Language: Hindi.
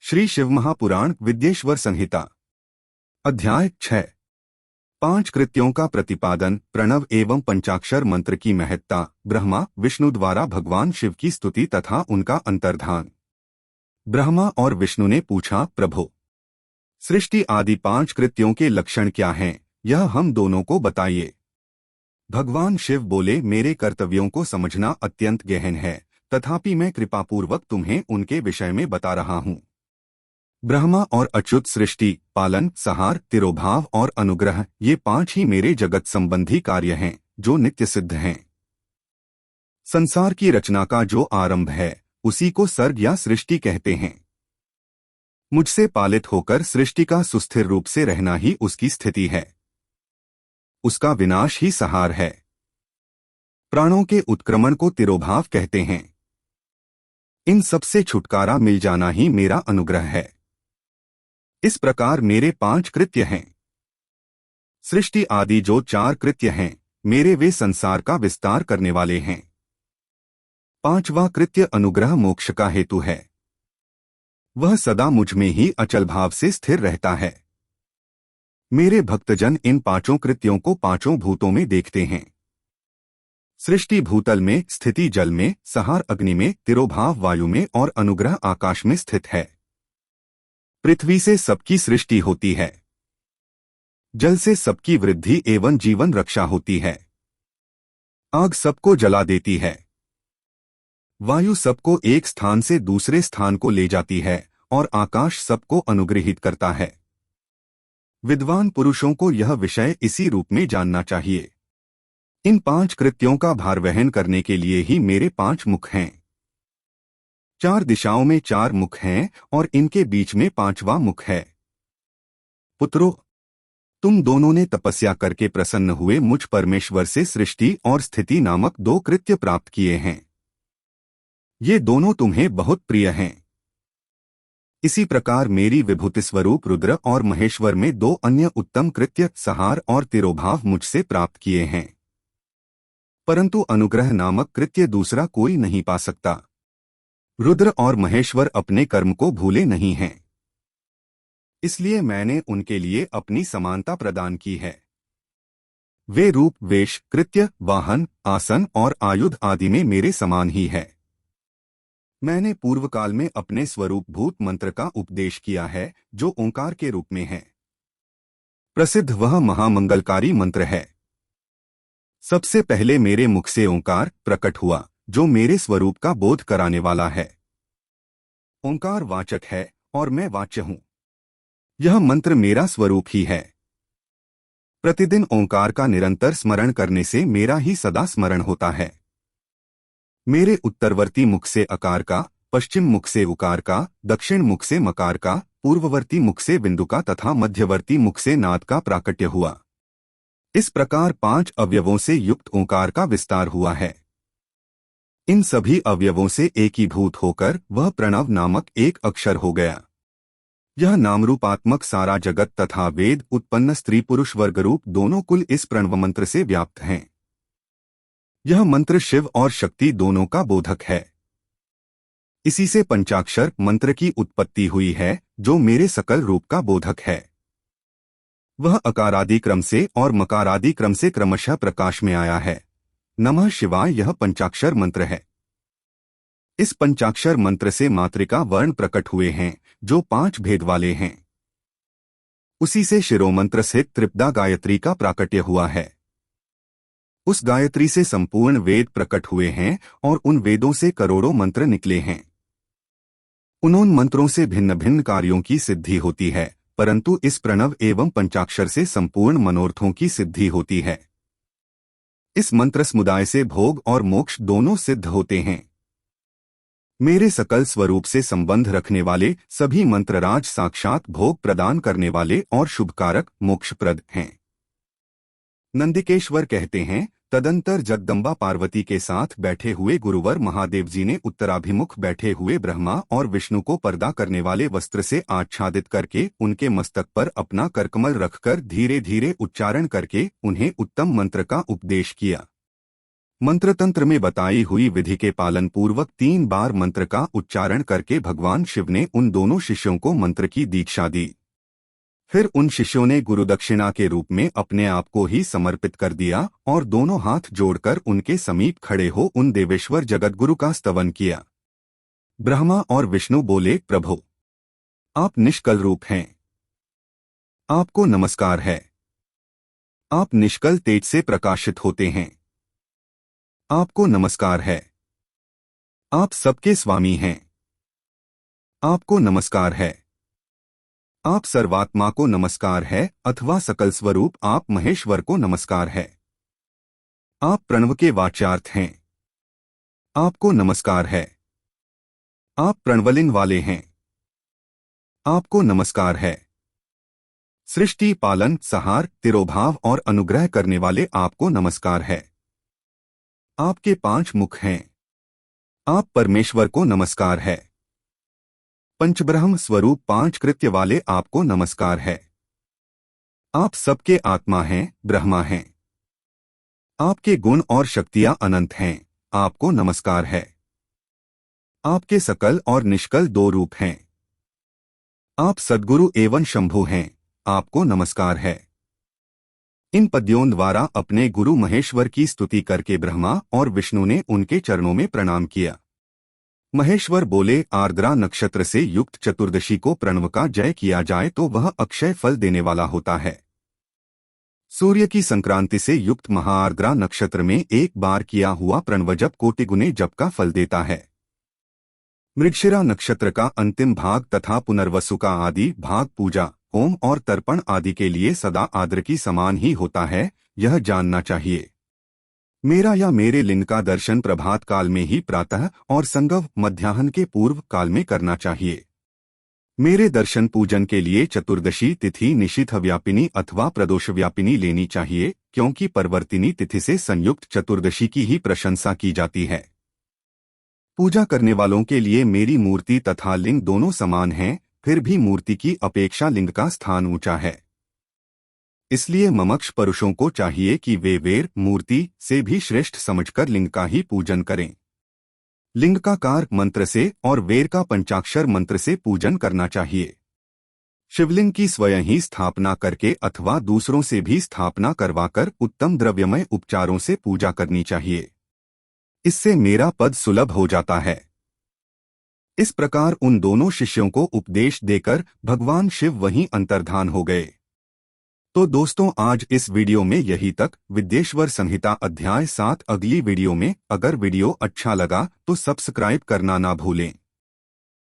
श्री शिव महापुराण विद्येश्वर संहिता अध्याय 6 5 कृत्यों का प्रतिपादन। प्रणव एवं पंचाक्षर मंत्र की महत्ता। ब्रह्मा विष्णु द्वारा भगवान शिव की स्तुति तथा उनका अंतर्धान। ब्रह्मा और विष्णु ने पूछा, प्रभो, सृष्टि आदि 5 कृत्यों के लक्षण क्या हैं, यह हम दोनों को बताइए। भगवान शिव बोले, मेरे कर्तव्यों को समझना अत्यंत गहन है, तथापि मैं कृपापूर्वक तुम्हें उनके विषय में बता रहा हूँ। ब्रह्मा और अच्युत सृष्टि, पालन, संहार, तिरोभाव और अनुग्रह, ये 5 ही मेरे जगत संबंधी कार्य हैं जो नित्य सिद्ध हैं। संसार की रचना का जो आरंभ है उसी को सर्ग या सृष्टि कहते हैं। मुझसे पालित होकर सृष्टि का सुस्थिर रूप से रहना ही उसकी स्थिति है, उसका विनाश ही संहार है। प्राणों के उत्क्रमण को तिरोभाव कहते हैं। इन सबसे छुटकारा मिल जाना ही मेरा अनुग्रह है। इस प्रकार मेरे 5 कृत्य हैं। सृष्टि आदि जो 4 कृत्य हैं मेरे, वे संसार का विस्तार करने वाले हैं। 5वां कृत्य अनुग्रह मोक्ष का हेतु है। वह सदा मुझ में ही अचल भाव से स्थिर रहता है। मेरे भक्तजन इन 5 कृत्यों को 5 भूतों में देखते हैं। सृष्टि भूतल में, स्थिति जल में, संहार अग्नि में, तिरोभाव वायु में और अनुग्रह आकाश में स्थित है। पृथ्वी से सबकी सृष्टि होती है, जल से सबकी वृद्धि एवं जीवन रक्षा होती है, आग सबको जला देती है, वायु सबको एक स्थान से दूसरे स्थान को ले जाती है और आकाश सबको अनुग्रहित करता है। विद्वान पुरुषों को यह विषय इसी रूप में जानना चाहिए। इन 5 कृत्यों का भार वहन करने के लिए ही मेरे 5 मुख हैं। 4 दिशाओं में 4 मुख हैं और इनके बीच में 5वां मुख है। पुत्रों, तुम दोनों ने तपस्या करके प्रसन्न हुए मुझ परमेश्वर से सृष्टि और स्थिति नामक 2 कृत्य प्राप्त किए हैं। ये दोनों तुम्हें बहुत प्रिय हैं। इसी प्रकार मेरी विभूति स्वरूप रुद्र और महेश्वर में 2 अन्य उत्तम कृत्य संहार और तिरोभाव मुझसे प्राप्त किए हैं, परंतु अनुग्रह नामक कृत्य दूसरा कोई नहीं पा सकता। रुद्र और महेश्वर अपने कर्म को भूले नहीं हैं, इसलिए मैंने उनके लिए अपनी समानता प्रदान की है। वे रूप, वेश, कृत्य, वाहन, आसन और आयुध आदि में मेरे समान ही है। मैंने पूर्व काल में अपने स्वरूप भूत मंत्र का उपदेश किया है जो ओंकार के रूप में है। प्रसिद्ध वह महामंगलकारी मंत्र है। सबसे पहले मेरे मुख से ओंकार प्रकट हुआ जो मेरे स्वरूप का बोध कराने वाला है। ओंकार वाचक है और मैं वाच्य हूँ। यह मंत्र मेरा स्वरूप ही है। प्रतिदिन ओंकार का निरंतर स्मरण करने से मेरा ही सदा स्मरण होता है। मेरे उत्तरवर्ती मुख से अकार का, पश्चिम मुख से उकार का, दक्षिण मुख से मकार का, पूर्ववर्ती मुख से बिंदु का तथा मध्यवर्ती मुख से नाद का प्राकट्य हुआ। इस प्रकार 5 अवयवों से युक्त ओंकार का विस्तार हुआ है। इन सभी अवयवों से एकीभूत होकर वह प्रणव नामक एक अक्षर हो गया। यह नामरूपात्मक सारा जगत तथा वेद उत्पन्न स्त्री पुरुष वर्गरूप दोनों कुल इस प्रणव मंत्र से व्याप्त हैं। यह मंत्र शिव और शक्ति दोनों का बोधक है। इसी से पंचाक्षर मंत्र की उत्पत्ति हुई है जो मेरे सकल रूप का बोधक है। वह अकारादि क्रम से और मकारादि क्रम से क्रमशः प्रकाश में आया है। नमः शिवाय यह पंचाक्षर मंत्र है। इस पंचाक्षर मंत्र से मातृका वर्ण प्रकट हुए हैं जो 5 भेद वाले हैं। उसी से शिरोमंत्र सहित त्रिपदा गायत्री का प्राकट्य हुआ है। उस गायत्री से संपूर्ण वेद प्रकट हुए हैं और उन वेदों से करोड़ों मंत्र निकले हैं। उन मंत्रों से भिन्न भिन्न कार्यों की सिद्धि होती है, परंतु इस प्रणव एवं पंचाक्षर से संपूर्ण मनोरथों की सिद्धि होती है। इस मंत्र समुदाय से भोग और मोक्ष दोनों सिद्ध होते हैं। मेरे सकल स्वरूप से संबंध रखने वाले सभी मंत्रराज साक्षात भोग प्रदान करने वाले और शुभकारक मोक्षप्रद हैं। नंदिकेश्वर कहते हैं, तदंतर जगदम्बा पार्वती के साथ बैठे हुए गुरुवर महादेव जी ने उत्तराभिमुख बैठे हुए ब्रह्मा और विष्णु को पर्दा करने वाले वस्त्र से आच्छादित करके उनके मस्तक पर अपना करकमल रखकर धीरे धीरे उच्चारण करके उन्हें उत्तम मंत्र का उपदेश किया। मंत्र तंत्र में बताई हुई विधि के पालन पूर्वक 3 बार मंत्र का उच्चारण करके भगवान शिव ने उन दोनों शिष्यों को मंत्र की दीक्षा दी। फिर उन शिष्यों ने गुरुदक्षिणा के रूप में अपने आप को ही समर्पित कर दिया और दोनों हाथ जोड़कर उनके समीप खड़े हो उन देवेश्वर जगतगुरु का स्तवन किया। ब्रह्मा और विष्णु बोले, प्रभु, आप निष्कल रूप हैं, आपको नमस्कार है। आप निष्कल तेज से प्रकाशित होते हैं, आपको नमस्कार है। आप सबके स्वामी हैं, आपको नमस्कार है। आप सर्वात्मा को नमस्कार है अथवा सकल स्वरूप आप महेश्वर को नमस्कार है। आप प्रणव के वाच्यार्थ हैं, आपको नमस्कार है। आप प्रणवलिंग वाले हैं, आपको नमस्कार है। सृष्टि, पालन, सहार, तिरोभाव और अनुग्रह करने वाले आपको नमस्कार है। आपके 5 मुख हैं, आप परमेश्वर को नमस्कार है। पंचब्रह्म स्वरूप 5 कृत्य वाले आपको नमस्कार है। आप सबके आत्मा हैं, ब्रह्मा हैं। आपके गुण और शक्तियां अनंत हैं, आपको नमस्कार है। आपके सकल और निष्कल 2 रूप हैं। आप सद्गुरु एवं शंभु हैं, आपको नमस्कार है। इन पद्यों द्वारा अपने गुरु महेश्वर की स्तुति करके ब्रह्मा और विष्णु ने उनके चरणों में प्रणाम किया। महेश्वर बोले, आर्द्रा नक्षत्र से युक्त चतुर्दशी को प्रणव का जय किया जाए तो वह अक्षय फल देने वाला होता है। सूर्य की संक्रांति से युक्त महाआर्द्रा नक्षत्र में एक बार किया हुआ प्रणव जप कोटि गुने जप का फल देता है। मृगशिरा नक्षत्र का अंतिम भाग तथा पुनर्वसु का आदि भाग पूजा, होम और तर्पण आदि के लिए सदा आद्र की समान ही होता है, यह जानना चाहिए। मेरा या मेरे लिंग का दर्शन प्रभात काल में ही प्रातः और संगव मध्याह्न के पूर्व काल में करना चाहिए। मेरे दर्शन पूजन के लिए चतुर्दशी तिथि निशिथ व्यापिनी अथवा प्रदोष व्यापिनी लेनी चाहिए, क्योंकि परवर्तिनी तिथि से संयुक्त चतुर्दशी की ही प्रशंसा की जाती है। पूजा करने वालों के लिए मेरी मूर्ति तथा लिंग दोनों समान हैं, फिर भी मूर्ति की अपेक्षा लिंग का स्थान ऊंचा है। इसलिए ममक्ष पुरुषों को चाहिए कि वे वेर मूर्ति से भी श्रेष्ठ समझकर लिंग का ही पूजन करें। लिंग का कार मंत्र से और वेर का पंचाक्षर मंत्र से पूजन करना चाहिए। शिवलिंग की स्वयं ही स्थापना करके अथवा दूसरों से भी स्थापना करवाकर उत्तम द्रव्यमय उपचारों से पूजा करनी चाहिए। इससे मेरा पद सुलभ हो जाता है। इस प्रकार उन दोनों शिष्यों को उपदेश देकर भगवान शिव वहीं अंतर्धान हो गए। तो दोस्तों, आज इस वीडियो में यही तक। विद्येश्वर संहिता अध्याय 7 अगली वीडियो में। अगर वीडियो अच्छा लगा तो सब्सक्राइब करना ना भूलें।